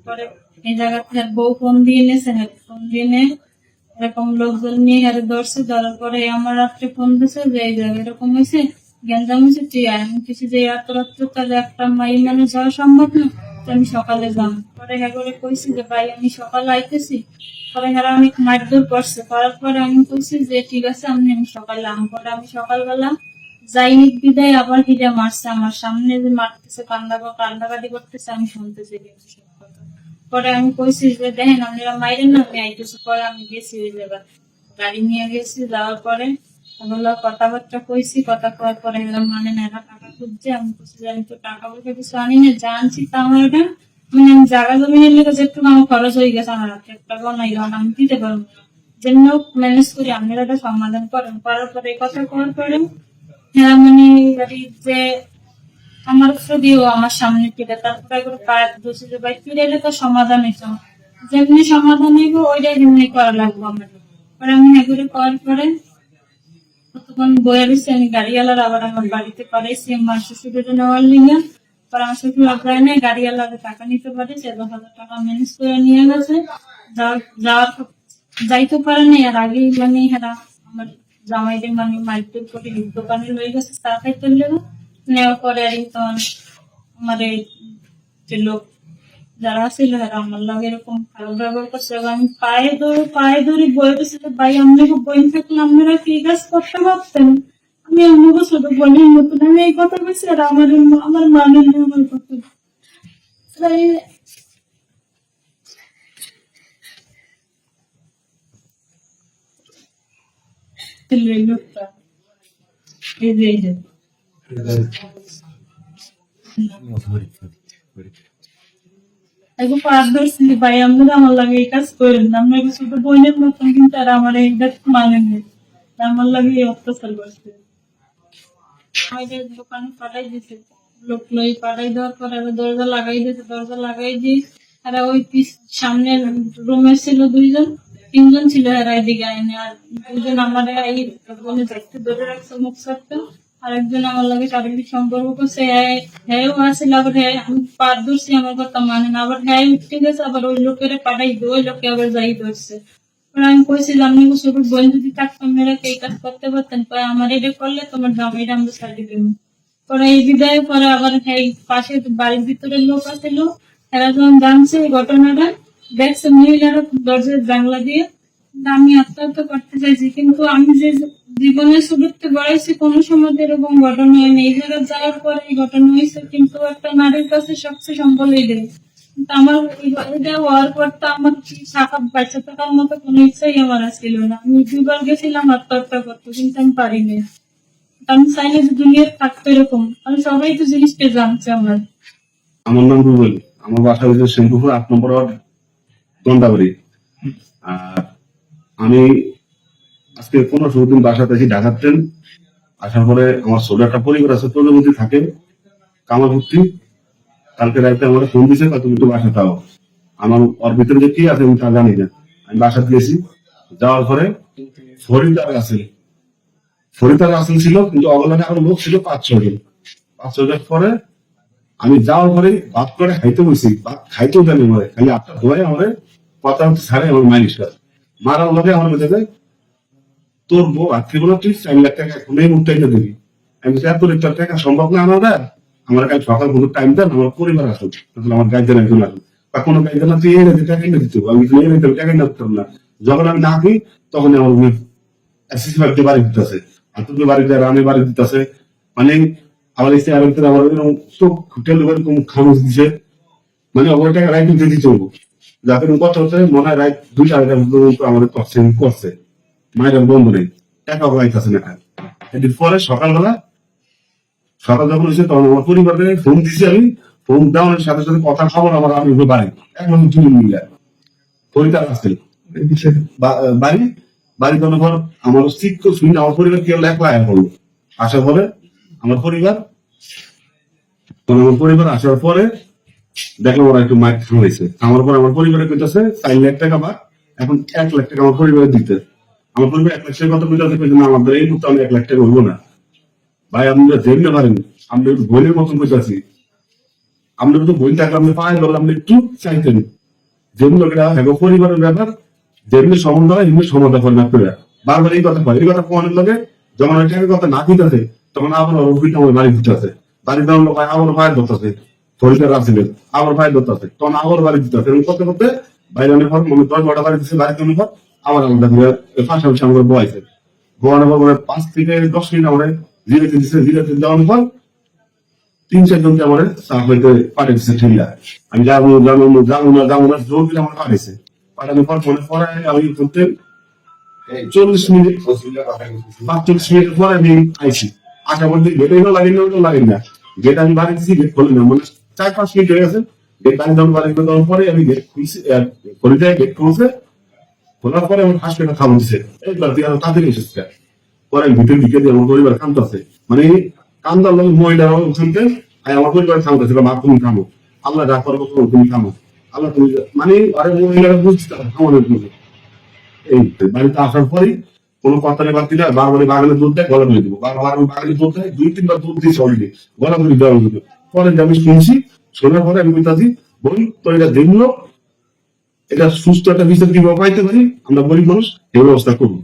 পরে এই জায়গা থেকে বউ ফোন দিয়ে নিয়েছে, ফোন দিয়ে নিয়ে এরকম লোকজন নিয়ে হারে ধরছে। ধরার পরে আমার রাত্রে ফোন দিছে যে এই জায়গায় এরকম হয়েছে, গ্যাঞ্জাম হয়েছে, তুই আয়। আমি কিছু যে এত রাত্রে তাহলে একটা মাই মানে যাওয়া সম্ভব না, তো আমি সকালে যাম। পরে হ্যাঁ করে কইছি যে ভাই আমি সকালে আইতেছি। পরে হ্যাঁ অনেক মারধর করছে, করার পরে আমি কইছি যে ঠিক আছে আমি সকালে আম। পরে আমি সকালবেলা যাইনি বিদায় আবার হিজা মারছে আমার সামনে, যে মারতেছে কান্দাকাটি করতেছে, আমি শুনতেছি সব কথা। পরে আমি কইছি যে দেখেন আপনারা মাইরেন না, আমি আইতেছি। পরে আমি গেছি ওই জায়গা, গাড়ি নিয়ে গেছি। যাওয়ার পরে ওগুলো কথাবার্তা কইছি, কথা কওয়ার পরে এরা মানে না, এরা টাকা খুঁজছে। আমি বলছি যে আমি তো টাকা পয়সা কিছু আনি না, যা আনছি তা আমার এটা মানে আমি জায়গা জমিনের লেগে যেটুকু আমার খরচ হয়ে গেছে, আমার হাতে একটা নাই, আমি দিতে পারবো না, জন্য ম্যানেজ করি, আপনারা এটা সমাধান করেন। করার পরে এই কথা করার পরে হ্যাঁ মানে যে আমার দিও আমার সামনে ফিরে, তারপরে একবার পায়ের দোষে যে ভাই ফিরে তো সমাধান হয়েছে, যেমনি সমাধান হইব ওইটাই যেমনি করা লাগবে আমার। পরে আমি এগুলো করার পরে তখন বয়ে রয়েছি, আমি গাড়িওয়ালার আবার আমার বাড়িতে করাইছি আমার শ্বশুরের নেওয়ার লিগে। পরে আমার শ্বশুর আগ্রহ নেই, গাড়িওয়ালার টাকা নিতে পারে, সে 10,000 টাকা ম্যানেজ করে নিয়ে গেছে। যাওয়ার যাইতে পারে না, আর আগেই মানে হেরা আমার জামাইদের মানে মাইকের করে দোকানে রয়ে গেছে চা খাইতে লেগে। নেওয়ার পরে আর তখন আমার এই যে লোক যারা ছিল এরা আমার লাগে এরকম খারাপ ব্যবহার করছে। আমি পায়ে ধরে বয়ে গেছি, ভাই আপনাকে বই থাকলে আপনারা কি কাজ করতে পারতেন, আমি আপনাকে ছোট বোনের মতন আমি এই কথা বলছি, আর আমার মানে আমার কথা লোকটা এই যে এখন পারদর্শী ভাই আপনারা আমার লাগে এই কাজ করেন না, আপনাকে ছোট বোনের মতন, কিন্তু আর আমার এইটা মানে নেই, আমার লাগে এই অত্যাচার করছে। আমাদের দোকানে পাঠাই দিছে, লোক লই পাঠাই দেওয়ার পর দরজা লাগাই দিয়েছে, দরজা লাগাই দিয়ে এরা ওই সামনে রুমে ছিল 2-3 জন ছিল, এরা এদিকে আইনে। আর 2 জন আমার এই বলে দেখতে ধরে রাখছে মুখ সারতে, আরেকজন আমার লাগে শারীরিক সম্পর্ক করছে। হ্যাঁ আসলে আবার হ্যাঁ আমি পার ধরছি, আমার কথা মানে না, আবার হ্যাঁ উঠতে গেছে, আবার ওই লোকের পাঠাই ওই লোকে আবার যাই ধরছে। আমি কইছি যে আপনি ছোট বোন যদি থাকতাম মেয়েরা এই কাজ করতে পারতেন, আমার এটা করলে তোমার জামাইটা আমরা ছাড়ি দেব। পরে এই বিদায় পরে আবার এই পাশে বাড়ির ভিতরে লোক আসছিল, এরা যখন জানছে এই ঘটনাটা, দেখছে মহিলারা দরজার জানলা দিয়ে। আমি আত্মহত্যা করতে চাইছি, কিন্তু আমি যে জীবনের শুরুতে বাড়াইছি কোনো সময় এরকম ঘটনা হয়নি। এই জায়গায় যাওয়ার পরে এই ঘটনা হয়েছে, কিন্তু একটা নারীর কাছে সবচেয়ে সম্বল এই দেয়। আমার এটা হওয়ার পর তো আমার শাখা বাচ্চা থাকার মতো কোনো ইচ্ছাই আমার ছিল না। আমি 2বার গেছিলাম আত্মহত্যা করতে, কিন্তু আমি পারিনি। আমি চাই না যে দুনিয়ার থাকতো এরকম, আমি সবাই তো জিনিসটা জানছে। আমার নাম রুবেল, আমার বাসা হচ্ছে শ্যামপুকুর 8 নম্বর ওয়ার্ড, দন্ডাবাড়ি। আর আমি আজকে 15-16 দিন বাসাতে আছি, ঢাকার ট্রেন আসার পরে আমার ছোট একটা পরিবার আছে, প্রজাপতি থাকে কামারভর্তি। কালকে রাতে আমার ফোন দিছে, তুমি একটু বাসা থাও। আমার ওর ভিতরে যে কি আছে আমি তা জানি না। আমি বাসা গেছি, যাওয়ার পরে ফরিদার আসল ছিল, কিন্তু অগলানে আরো লোক ছিল 5-6 জন। 5-6 জন পরে আমি যাওয়ার পরে ভাত করে খাইতে বসি, ভাত খাইতেও জানি আমার খালি আপনার ধোয়াই আমার কথা ছাড়ে আমার মাইনিস মারার লগে আমার মেয়েদের তোর বউ আজকে বলো তুই 4 লাখ টাকা এখন এই মুহূর্তে দিবি। আমি এত লিটার টাকা সম্ভব না আমার, আমার কাছে সকাল কোনো টাইম দেন, আমার পরিবার আসুক, আমার গাইডেন একজন আসুক, বা কোনো গাইডেন তুই এনে টাকা এনে দিতে, আমি টাকা এনে দিতাম না। যখন আমি না দিই তখন আমার অ্যাসিস্ট বাড়িতে বাড়ি দিতেছে, আর তুমি বাড়িতে রানে বাড়ি দিতেছে, মানে আমার এই চেয়ারের ভিতরে আমার চোখ হোটেল খামোশ দিছে, মানে ওই টাকা রাইট দিয়ে দিতে হবো। যাতে কথা হচ্ছে মনে হয় রাইট 2-4 পর্যন্ত আমাদের করছে, মায়ের বন্ধ নেই, টাকা পাইতেছে না। এদিন পরে সকাল যখন হয়েছে তখন আমার পরিবারকে ফোন দিচ্ছি, আমি ফোন দেওয়ার সাথে সাথে কথা খবর আমার আমি বাড়ি একদম 2 মিলে পরিবার আসছিল বাড়ি দেওয়ার পর আমার শুনে আমার পরিবার কি একলা পড়লো। আসার পরে আমার পরিবার আসার পরে দেখলাম ওরা একটু মাইক থামাইছে, আমার পরে আমার পরিবারে কইতেছে 4 লাখ টাকা বা এখন 1 লাখ টাকা আমার পরিবারে দিতে। আমার পরিবার 1 লাখ টাকা কত মিটাতে পেয়েছে না, আমাদের এই মুহূর্তে আমি 1 লাখ টাকা হইবো না। ভাই আপনারা দেখতে পারেন আমরা বোনের মতন বসে আছি, আমরা তো বই থাকলে আপনি পায়ে গেলাম একটু চাইতেন যেগুলো পরিবারের ব্যাপার, যেগুলি সম্বন্ধ হয় এগুলি সমাধান করে না করে বারবার এই কথা কয়, এই কথা কোনের লগে যখন ওই টাকার কথা না দিতেছে তখন আবার অভিজ্ঞতা আমার বাড়ি দিতে আছে, বাড়ি দেওয়ার লোক আবার ভাইয়ের ধরতেছে, শরীরের আসলে আবার ভাইয়ের ধরতেছে, তখন আবার বাড়ি দিতে আছে, করতে করতে বাইরে অনেক পর মনে 10-12টা বাড়ি দিচ্ছে, বাড়িতে অনেক পর আবার আলাদা করে পাশাপাশি আমাকে বয়াইছে, বোয়ানোর পর 5 থেকে 10 মিনিট আমার জিরেতে দিচ্ছে, জিরেতে দেওয়ার পর 3-4 জনকে আমার চা হইতে পাঠিয়েছে ঠেলা, আমি যাবো না জোর দিলে আমার পাঠিয়েছে, পাঠানোর পর মনে পড়ায় আমি বলতে 40 মিনিট 45 মিনিট পরে আমি আইছি, আসার মধ্যে গেটে লাগে না, গেট আমি বাড়ি দিচ্ছি, গেট খোলে না, মানে 4-5 মিনিট হয়ে গেছে, গেট আমি যখন বাড়ি দেওয়ার পরে আমি গেট খুলছি, খোলে যায়, গেট খুলছে, খোলার পরে আমার ফার্স্ট একটা খাবার দিচ্ছে, এইবার দিয়ে আরো তাড়াতাড়ি এসেছে, পরে আমি ভিতরে ঢুকে দিয়ে আমার পরিবার কান্দতেছে, মানে কান্দার লোক মহিলা শুনতে আমার পরিবার খামতেছে, মা তুমি খামো, আল্লাহ যা করবো তুমি খামো, আল্লাহ তুমি, মানে আরে মহিলারা বুঝতে খামানোর জন্য এই বাড়িতে আসার পরেই কোনো কথা নেই বাদ দিলে বারবার বাগানে দুধ দেয়, গলা ধরে দিব, বারবার বাগানে দুধ দেয়, 2-3 বার দুধ দিয়েছে অলরেডি, গলা ধরে দেওয়া হলো, পরে যে আমি শুনছি, শোনার পরে আমি বলতেছি বই তো এটা দেখলো, এটা সুস্থ একটা বিচার কিভাবে পাইতে পারি, আমরা গরিব মানুষ এই ব্যবস্থা করবো।